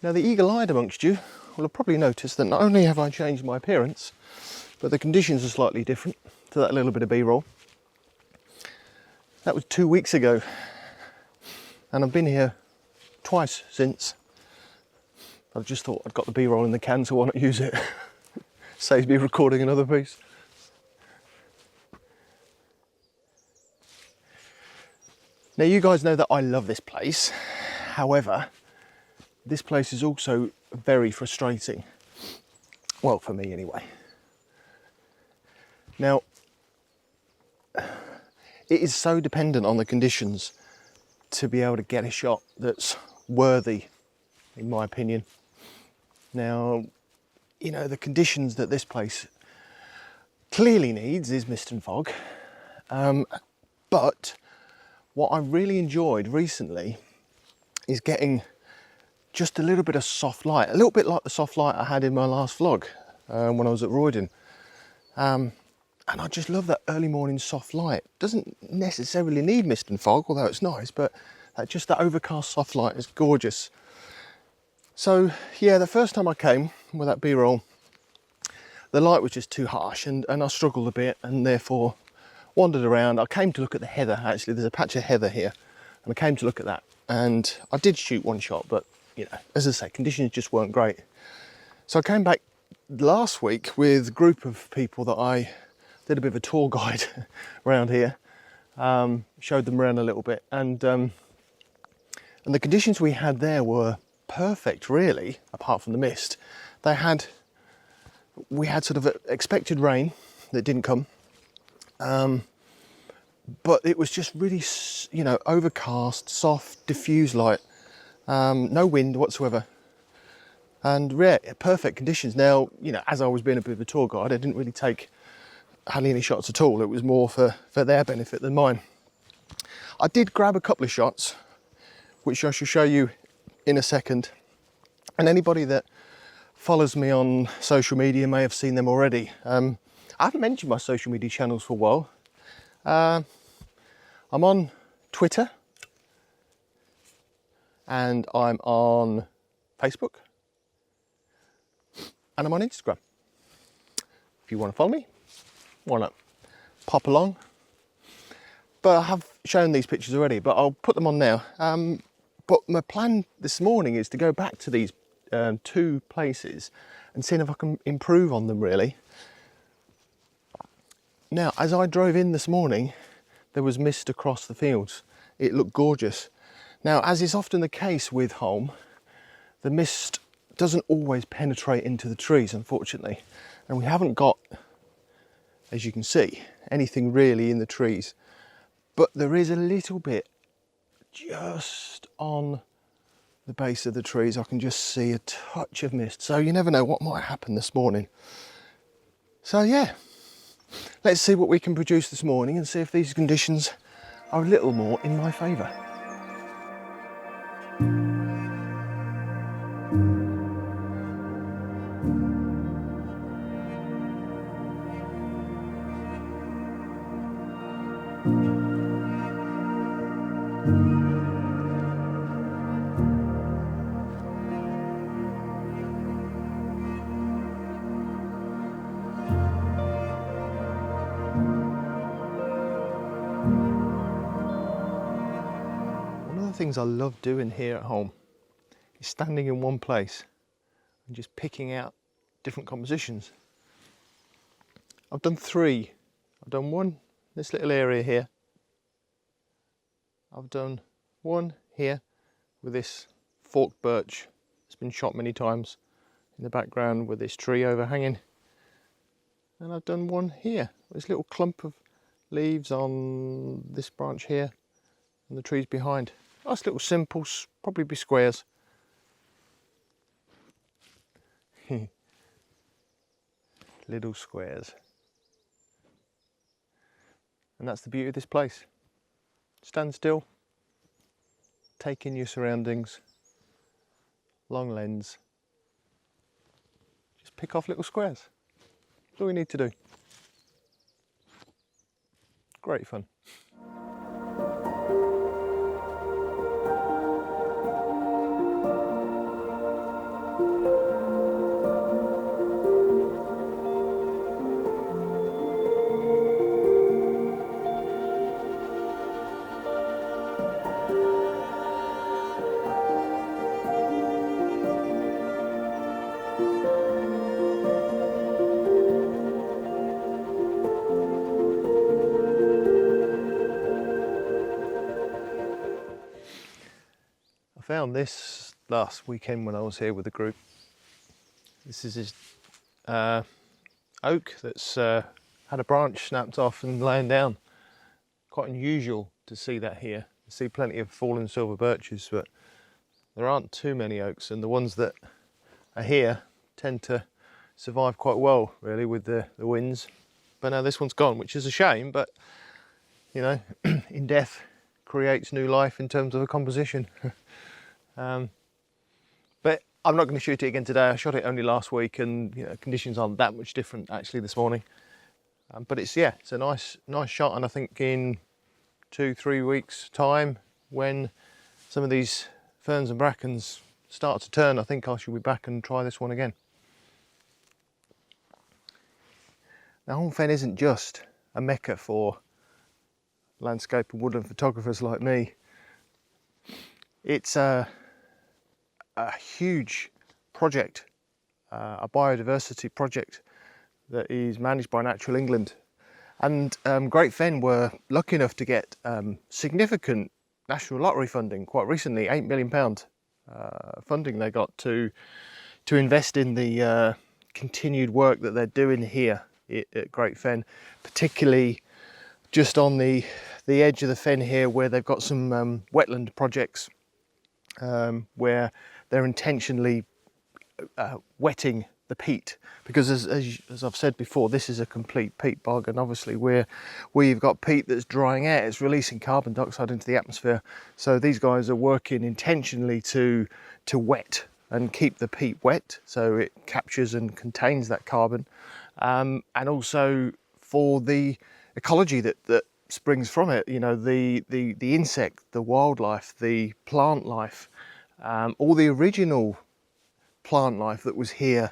Now the eagle-eyed amongst you will have probably noticed that not only have I changed my appearance, but the conditions are slightly different to that little bit of B-roll. That was 2 weeks ago, and I've been here twice since. I just thought I'd got the B-roll in the can, so why not use it? Saves me recording another piece. Now you guys know that I love this place. However, this place is also very frustrating. Well, for me anyway. Now, it is so dependent on the conditions to be able to get a shot that's worthy, in my opinion. Now, you know, the conditions that this place clearly needs is mist and fog. But what I really enjoyed recently is getting just a little bit of soft light, a little bit like the soft light I had in my last vlog when I was at Roydon. And I just love that early morning soft light. Doesn't necessarily need mist and fog, although it's nice, but just that overcast soft light is gorgeous. So yeah, the first time I came with that B-roll, the light was just too harsh and I struggled a bit and therefore wandered around. I came to look at the heather, actually. There's a patch of heather here and I came to look at that and I did shoot one shot, but you know, as I say, conditions just weren't great. So I came back last week with a group of people that I did a bit of a tour guide around here, showed them around a little bit, and the conditions we had there were perfect, really, apart from the mist. We had sort of expected rain that didn't come, but it was just really, you know, overcast, soft, diffuse light, no wind whatsoever, and yeah, perfect conditions. Now, you know, as I was being a bit of a tour guide, I didn't really take hardly any shots at all. It was more for their benefit than mine. I did grab a couple of shots, which I shall show you in a second. And anybody that follows me on social media may have seen them already. I haven't mentioned my social media channels for a while. I'm on Twitter and I'm on Facebook and I'm on Instagram. If you want to follow me, why not pop along? But I have shown these pictures already, but I'll put them on now. But my plan this morning is to go back to these two places and see if I can improve on them, really. Now, as I drove in this morning, there was mist across the fields. It looked gorgeous. Now, as is often the case with home, the mist doesn't always penetrate into the trees, unfortunately. And we haven't got, as you can see, anything really in the trees. But there is a little bit just on the base of the trees. I can just see a touch of mist. So you never know what might happen this morning. So yeah, let's see what we can produce this morning and see if these conditions are a little more in my favour. Things I love doing here at home is standing in one place and just picking out different compositions. I've done three. I've done one in this little area here. I've done one here with this forked birch. It's been shot many times in the background with this tree overhanging. And I've done one here, this little clump of leaves on this branch here and the trees behind. Nice little simples, probably be squares. Little squares. And that's the beauty of this place. Stand still, take in your surroundings, long lens, just pick off little squares. That's all you need to do. Great fun. found this last weekend when I was here with the group. This is his oak that's had a branch snapped off and laying down. Quite unusual to see that here. You see plenty of fallen silver birches, but there aren't too many oaks, and the ones that are here tend to survive quite well, really, with the winds. But now this one's gone, which is a shame, but you know, in death creates new life in terms of a composition. But I'm not going to shoot it again today. I shot it only last week, and you know, conditions aren't that much different actually this morning. But it's a nice shot, and I think in 2-3 weeks time, when some of these ferns and brackens start to turn, I think I shall be back and try this one again. Now, Holm Fen isn't just a mecca for landscape and woodland photographers like me. It's a huge project, a biodiversity project that is managed by Natural England. And Great Fen were lucky enough to get significant national lottery funding quite recently, £8 million funding they got to invest in the continued work that they're doing here at Great Fen, particularly just on the edge of the fen here, where they've got some wetland projects where they're intentionally wetting the peat, because as I've said before, this is a complete peat bog, and obviously where you've got peat that's drying out, it's releasing carbon dioxide into the atmosphere. So these guys are working intentionally to wet and keep the peat wet, so it captures and contains that carbon, and also for the ecology that springs from it. You know, the insect, the wildlife, the plant life, all the original plant life that was here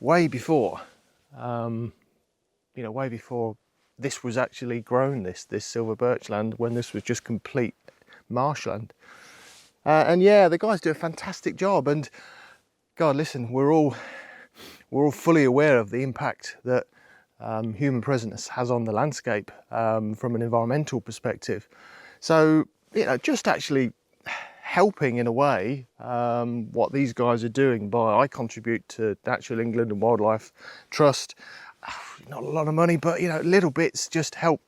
way before, you know, way before this was actually grown, this silver birch land, when this was just complete marshland. And yeah, the guys do a fantastic job, and God, listen, we're all fully aware of the impact that human presence has on the landscape from an environmental perspective. So, you know, just actually helping in a way what these guys are doing I contribute to Natural England and Wildlife Trust. Not a lot of money, but you know, little bits just help,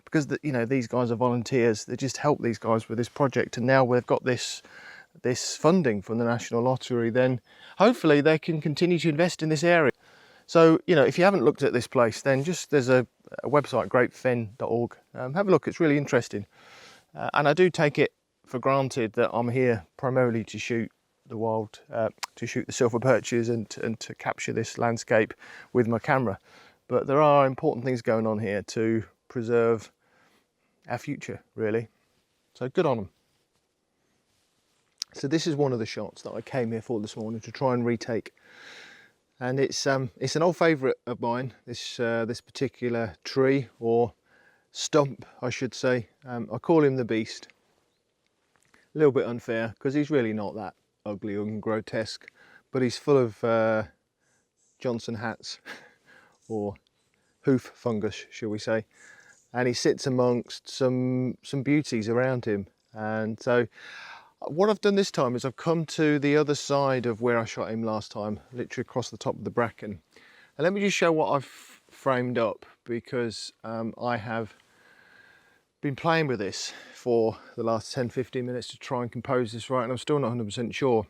because you know, these guys are volunteers. They just help these guys with this project, and now we've got this funding from the National Lottery, then hopefully they can continue to invest in this area. So, you know, if you haven't looked at this place, then there's a website, greatfen.org. Have a look, it's really interesting. And I do take it for granted that I'm here primarily to shoot the silver birches and to capture this landscape with my camera. But there are important things going on here to preserve our future, really. So good on them. So this is one of the shots that I came here for this morning to try and retake. And it's an old favourite of mine, this particular tree, or stump I should say. I call him the Beast. A little bit unfair, because he's really not that ugly and grotesque, but he's full of Johnson hats, or hoof fungus, shall we say. And he sits amongst some beauties around him. And so what I've done this time is I've come to the other side of where I shot him last time, literally across the top of the bracken. And let me just show what I've framed up, because I have been playing with this for the last 10-15 minutes to try and compose this right, and I'm still not 100% sure.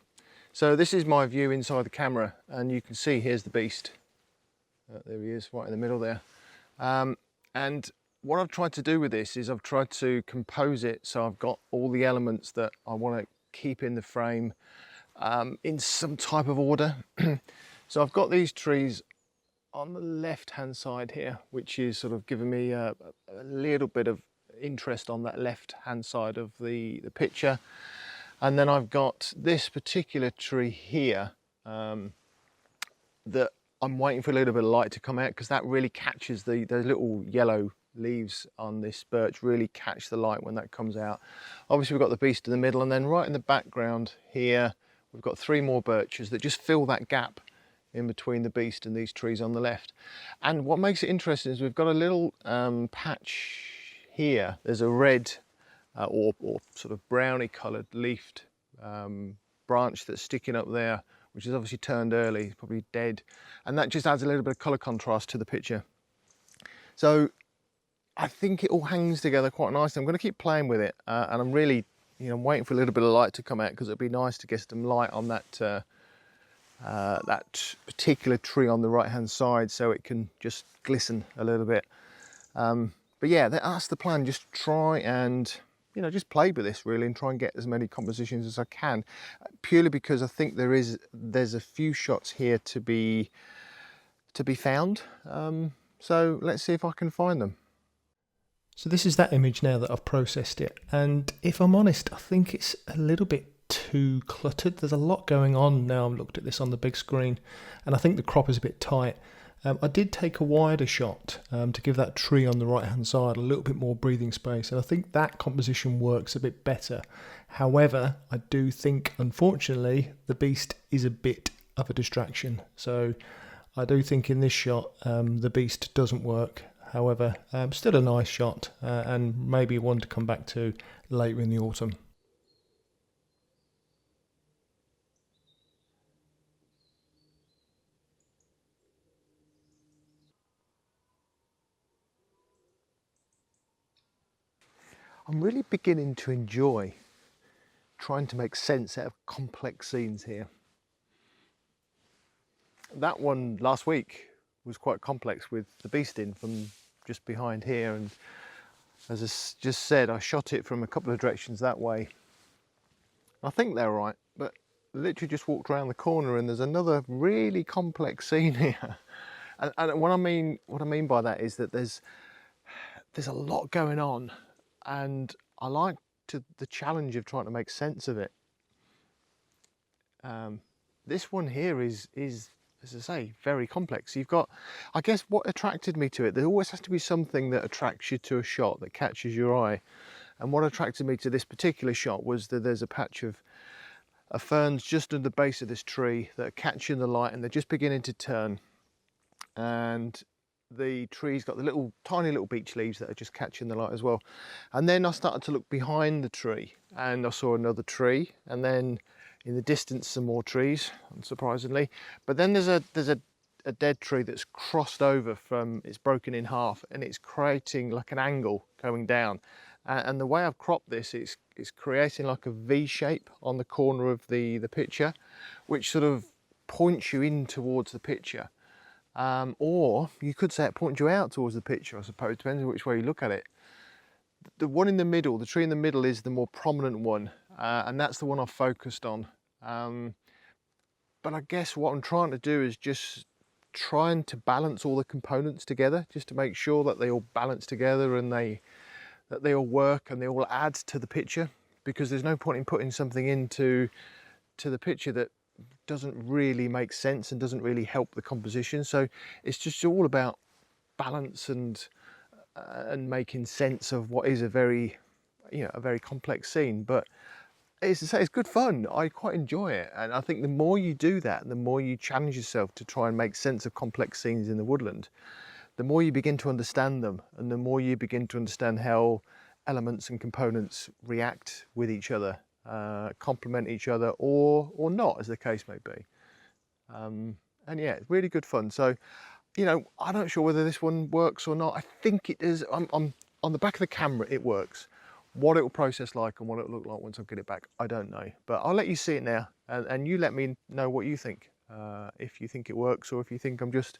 So this is my view inside the camera, and you can see here's the Beast. There he is, right in the middle there. And what I've tried to do with this is I've tried to compose it so I've got all the elements that I want to keep in the frame in some type of order. So I've got these trees on the left hand side here, which is sort of giving me a little bit of interest on that left hand side of the picture. And then I've got this particular tree here that I'm waiting for a little bit of light to come out, because that really catches the little yellow leaves on this birch really catch the light when that comes out. Obviously we've got the Beast in the middle, and then right in the background here we've got 3 more birches that just fill that gap in between the Beast and these trees on the left. And what makes it interesting is we've got a little patch here. There's a red or sort of browny coloured leafed branch that's sticking up there, which is obviously turned early, probably dead, and that just adds a little bit of colour contrast to the picture. So I think it all hangs together quite nicely. I'm going to keep playing with it, and I'm really, I'm waiting for a little bit of light to come out, because it'd be nice to get some light on that that particular tree on the right hand side, so it can just glisten a little bit. But yeah, that's the plan. Just try and just play with this really, and try and get as many compositions as I can, purely because I think there's a few shots here to be found. So let's see if I can find them. So this is that image now that I've processed it, and if I'm honest, I think it's a little bit too cluttered. There's a lot going on now. I've looked at this on the big screen, and I think the crop is a bit tight. I did take a wider shot to give that tree on the right hand side a little bit more breathing space, and I think that composition works a bit better. However, I do think, unfortunately, the beast is a bit of a distraction. So I do think in this shot the beast doesn't work. However, still a nice shot, and maybe one to come back to later in the autumn. I'm really beginning to enjoy trying to make sense out of complex scenes here. That one last week was quite complex, with the beast in from just behind here, and as I just said, I shot it from a couple of directions that way. I think they're right, but literally just walked around the corner and there's another really complex scene here. And what I mean by that is that there's a lot going on, and I like the challenge of trying to make sense of it. This one here is, as I say, very complex. You've got, I guess what attracted me to it, there always has to be something that attracts you to a shot, that catches your eye. And what attracted me to this particular shot was that there's a patch of ferns just at the base of this tree that are catching the light, and they're just beginning to turn. And the tree's got the tiny little beech leaves that are just catching the light as well. And then I started to look behind the tree, and I saw another tree, and then in the distance some more trees, unsurprisingly. But then there's a dead tree that's crossed over it's broken in half, and it's creating like an angle going down. And the way I've cropped this, it's creating like a V shape on the corner of the picture, which sort of points you in towards the picture. Or you could say it points you out towards the picture, I suppose, depending on which way you look at it. The one in the middle, the tree in the middle, is the more prominent one, and that's the one I've focused on. But I guess what I'm trying to do is just trying to balance all the components together, just to make sure that they all balance together and that they all work and they all add to the picture, because there's no point in putting something into the picture that doesn't really make sense and doesn't really help the composition. So it's just all about balance and making sense of what is a very complex scene. But as I say, it's good fun. I quite enjoy it, and I think the more you do that, the more you challenge yourself to try and make sense of complex scenes in the woodland, the more you begin to understand them, and the more you begin to understand how elements and components react with each other, complement each other, or not, as the case may be. And yeah, it's really good fun. So, I'm not sure whether this one works or not. I think it is. I'm on the back of the camera, it works. What it will process like and what it will look like once I get it back, I don't know. But I'll let you see it now, and you let me know what you think. If you think it works, or if you think I'm just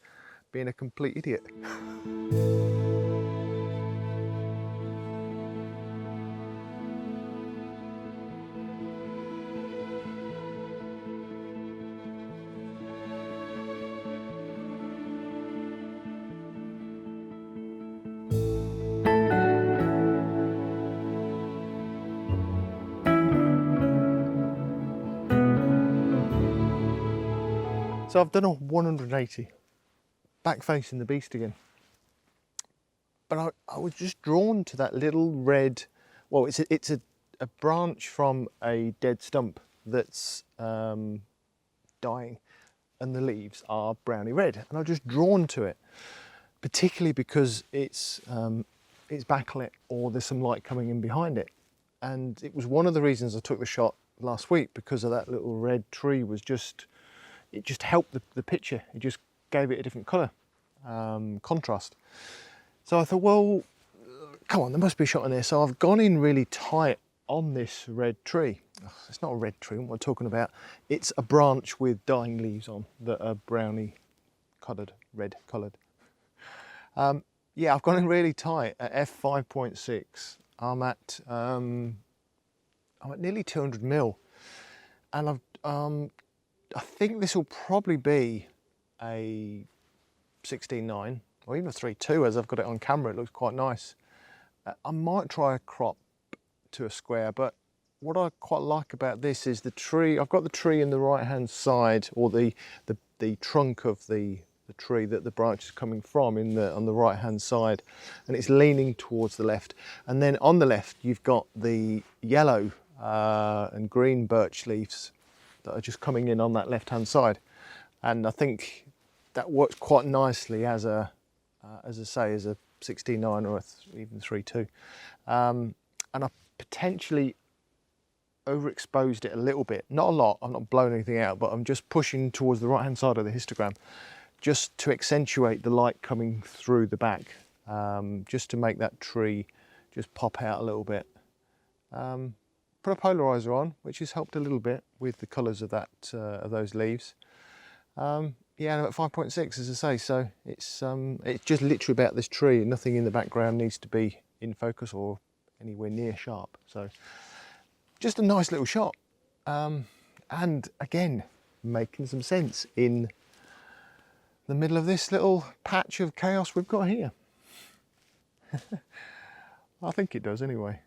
being a complete idiot. So I've done a 180, back facing the beast again. But I was just drawn to that little red, well, it's a branch from a dead stump that's dying, and the leaves are browny red. And I was just drawn to it, particularly because it's backlit, or there's some light coming in behind it. And it was one of the reasons I took the shot last week because of that little red tree was just, it just helped the picture. It just gave it a different colour, contrast. So I thought, well, come on, there must be a shot in there. So I've gone in really tight on this red tree. It's not a red tree, what am I talking about? It's a branch with dying leaves on that are browny coloured, red coloured. Yeah, I've gone in really tight at f5.6. I'm at nearly 200 mil, and I think this will probably be a 16:9 or even a 3:2 as I've got it on camera. It looks quite nice. I might try a crop to a square, but what I quite like about this is the tree. I've got the tree in the right hand side, or the trunk of the tree that the branch is coming from on the right hand side, and it's leaning towards the left. And then on the left you've got the yellow and green birch leaves that are just coming in on that left hand side, and I think that works quite nicely as a as I say, as a 16:9 or even 3:2. And I potentially overexposed it a little bit, not a lot. I'm not blowing anything out, but I'm just pushing towards the right hand side of the histogram just to accentuate the light coming through the back, just to make that tree just pop out a little bit. Put a polarizer on, which has helped a little bit with the colours of that of those leaves. Yeah, I'm at 5.6, as I say, so it's just literally about this tree. Nothing in the background needs to be in focus or anywhere near sharp. So just a nice little shot, and again making some sense in the middle of this little patch of chaos we've got here. I think it does anyway.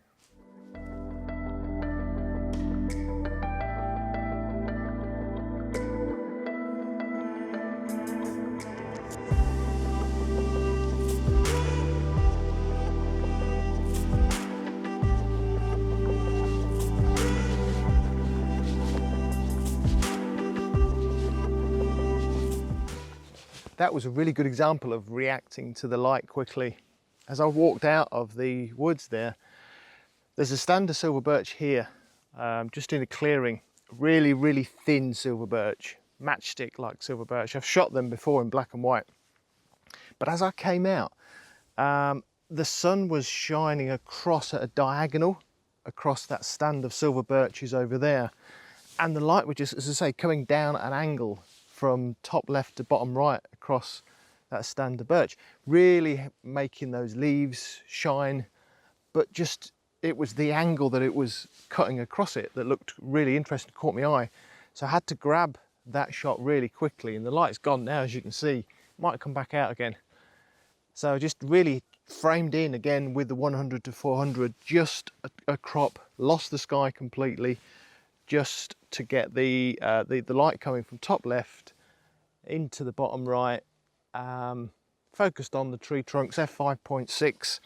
That was a really good example of reacting to the light quickly. As I walked out of the woods there's a stand of silver birch here, just in a clearing. Really, really thin silver birch, matchstick like silver birch. I've shot them before in black and white. But as I came out, the sun was shining across at a diagonal across that stand of silver birches over there. And the light was just, as I say, coming down at an angle from top left to bottom right across that stand of birch, really making those leaves shine. But just, it was the angle that it was cutting across it that looked really interesting, caught my eye. So I had to grab that shot really quickly, and the light's gone now, as you can see. Might come back out again. So just really framed in again with the 100 to 400, just a crop, lost the sky completely, just to get the light coming from top left into the bottom right, focused on the tree trunks, f5.6.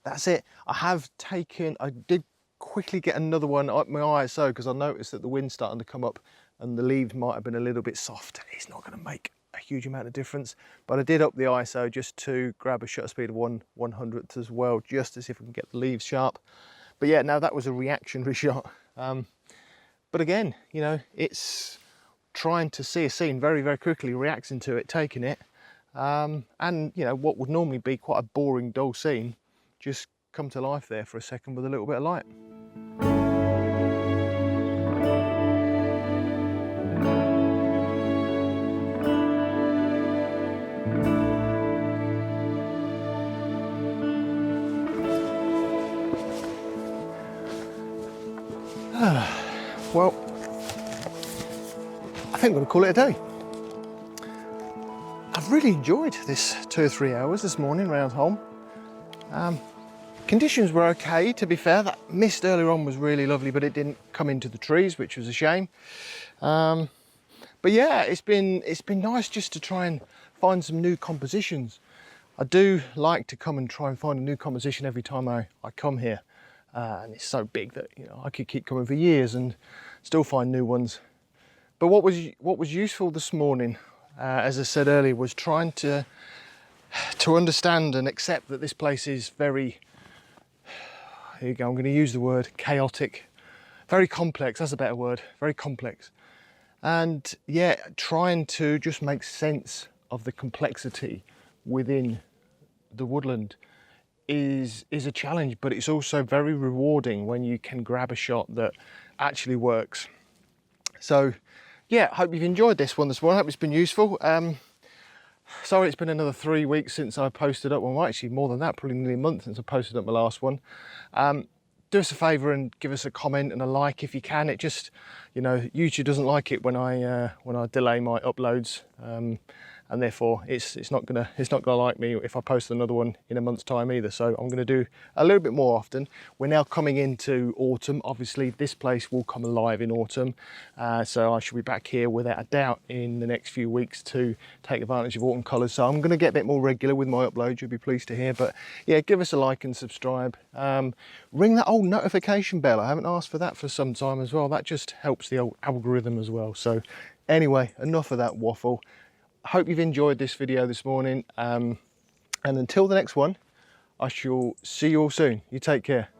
That's it. I did quickly get another one up my ISO because I noticed that the wind's starting to come up and the leaves might have been a little bit soft. It's not going to make a huge amount of difference, but I did up the ISO just to grab a shutter speed of 1/100th as well, just to see if we can get the leaves sharp. But yeah, now that was a reactionary shot. But again, you know, it's trying to see a scene very, very quickly, reacting to it, taking it, and you know, what would normally be quite a boring, dull scene, just come to life there for a second with a little bit of light. Well, I think we're going to call it a day. I've really enjoyed this 2 or 3 hours this morning round home. Conditions were okay, to be fair. That mist earlier on was really lovely, but it didn't come into the trees, which was a shame. But yeah, it's been nice just to try and find some new compositions. I do like to come and try and find a new composition every time I come here. And it's so big that, you know, I could keep coming for years and still find new ones. But what was useful this morning, as I said earlier, was trying to understand and accept that this place is very, here you go, I'm going to use the word chaotic. very complex, that's a better word, very complex. And yeah, trying to just make sense of the complexity within the woodland is a challenge, but it's also very rewarding when you can grab a shot that actually works. So yeah, I hope you've enjoyed this one this morning. I hope it's been useful. Sorry it's been another 3 weeks since I posted up one. Well, actually more than that, probably nearly a month since I posted up my last one. Do us a favour and give us a comment and a like if you can. It just, you know, YouTube doesn't like it when I delay my uploads, and therefore it's not gonna like me if I post another one in a month's time either. So I'm gonna do a little bit more often. We're now coming into autumn. Obviously this place will come alive in autumn, so I should be back here without a doubt in the next few weeks to take advantage of autumn colours. So I'm gonna get a bit more regular with my uploads, you'll be pleased to hear. But yeah, give us a like and subscribe. Ring that old notification bell. I haven't asked for that for some time as well. That just helps the old algorithm as well. So anyway, enough of that waffle. I hope you've enjoyed this video this morning, and until the next one, I shall see you all soon. You take care.